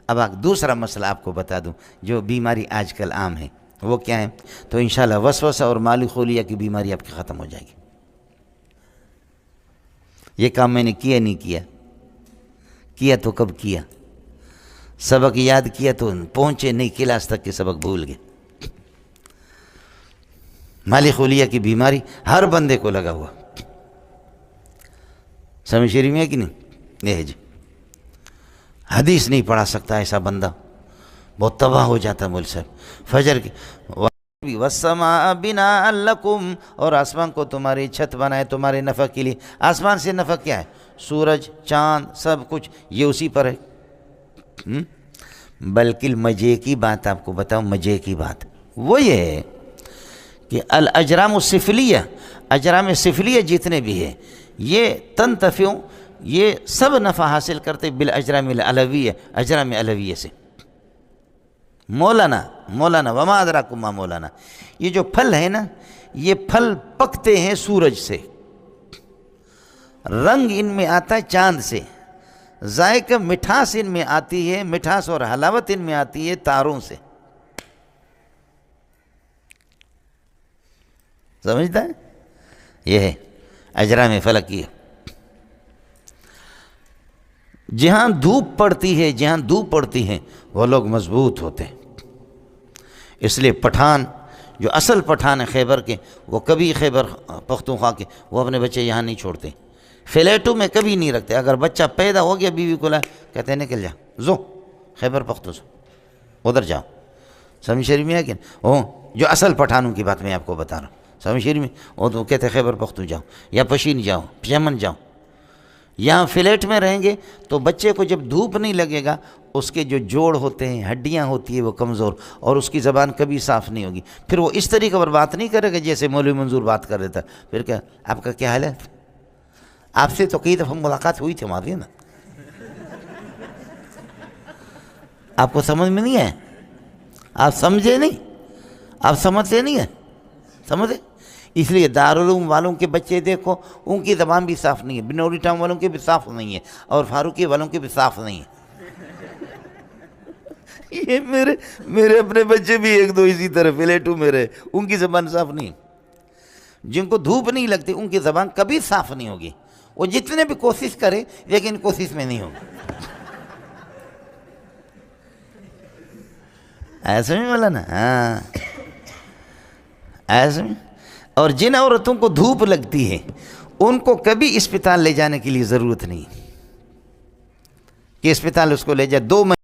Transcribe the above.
اب دوسرا مسئلہ آپ کو بتا دوں جو بیماری آج کل عام ہے وہ کیا ہے؟ تو انشاءاللہ وسوسہ اور مالی خولیہ کی بیماری آپ کی ختم ہو جائے گی۔ یہ کام میں نے کیا نہیں کیا تو کب کیا؟ سبق یاد کیا تو پہنچے نہیں کلاس تک کے سبق بھول گئے۔ مالی خولیہ کی بیماری ہر بندے کو لگا ہوا، سمجھ شریف میں ہے کہ نہیں؟ یہ ہے جی، حدیث نہیں پڑھا سکتا ایسا بندہ، بہت تباہ ہو جاتا ہے مول صاحب۔ فجر کی وَالسَّمَاءَ بِنَاءً لَكُمْ، اور آسمان کو تمہاری چھت بنائے تمہارے نفع کے لیے۔ آسمان سے نفع کیا ہے؟ سورج، چاند، سب کچھ یہ اسی پر ہے۔ بلکہ مزے کی بات آپ کو بتاؤں، مزے کی بات وہ یہ ہے کہ الاجرام السفلیہ، اجرام سفلیہ جتنے بھی ہیں یہ تنتفع، یہ سب نفع حاصل کرتے بالاجرام العلویہ، اجرام علویہ سے۔ مولانا وما ادراکم ما مولانا، یہ جو پھل ہے نا یہ پھل پکتے ہیں سورج سے، رنگ ان میں آتا ہے چاند سے، ذائقہ مٹھاس ان میں آتی ہے، مٹھاس اور حلاوت ان میں آتی ہے تاروں سے۔ سمجھتا ہے؟ یہ ہے اجرام فلکیہ۔ جہاں دھوپ پڑتی ہے وہ لوگ مضبوط ہوتے ہیں۔ اس لیے پٹھان جو اصل پٹھان ہے خیبر کے، وہ کبھی خیبر پختونخوا کے، وہ اپنے بچے یہاں نہیں چھوڑتے، فلیٹوں میں کبھی نہیں رکھتے۔ اگر بچہ پیدا ہو گیا بیوی کو لائے کہتے ہیں نکل جا زو خیبر پختونخوا ادھر جاؤ۔ سمجھ شریف میں ہے کہ وہ جو اصل پٹھانوں کی بات میں آپ کو بتا رہا ہوں، سمجھ شریف میں وہ تو کہتے ہیں خیبر پختون جاؤ یا پشین جاؤ، یمن جاؤ۔ یہاں فلیٹ میں رہیں گے تو بچے کو جب دھوپ نہیں لگے گا اس کے جو جوڑ ہوتے ہیں، ہڈیاں ہوتی ہیں وہ کمزور، اور اس کی زبان کبھی صاف نہیں ہوگی۔ پھر وہ اس طریقے پر بات نہیں کرے گا جیسے مولوی منظور بات کر رہا تھا۔ پھر کیا آپ کا کیا حال ہے؟ آپ سے تو کئی دفعہ ملاقات ہوئی تھی ہماری نا، آپ کو سمجھ میں نہیں ہے؟ آپ سمجھے نہیں؟ آپ سمجھتے نہیں ہیں؟ سمجھے؟ اس لیے دارالعلوم والوں کے بچے دیکھو ان کی زبان بھی صاف نہیں ہے، بنوری ٹاؤن والوں کے بھی صاف نہیں ہے، اور فاروقی والوں کے بھی صاف نہیں ہے۔ یہ میرے اپنے بچے بھی ایک دو اسی طرح فلیٹو میں رہے، ان کی زبان صاف نہیں۔ جن کو دھوپ نہیں لگتی ان کی زبان کبھی صاف نہیں ہوگی، وہ جتنے بھی کوشش کرے لیکن کوشش میں نہیں ہوگی۔ ایسے میں بولا نا؟ ہاں ایسے میں۔ اور جن عورتوں کو دھوپ لگتی ہے ان کو کبھی اسپتال لے جانے کے لیے ضرورت نہیں کہ اسپتال اس کو لے جائے 2 مہینے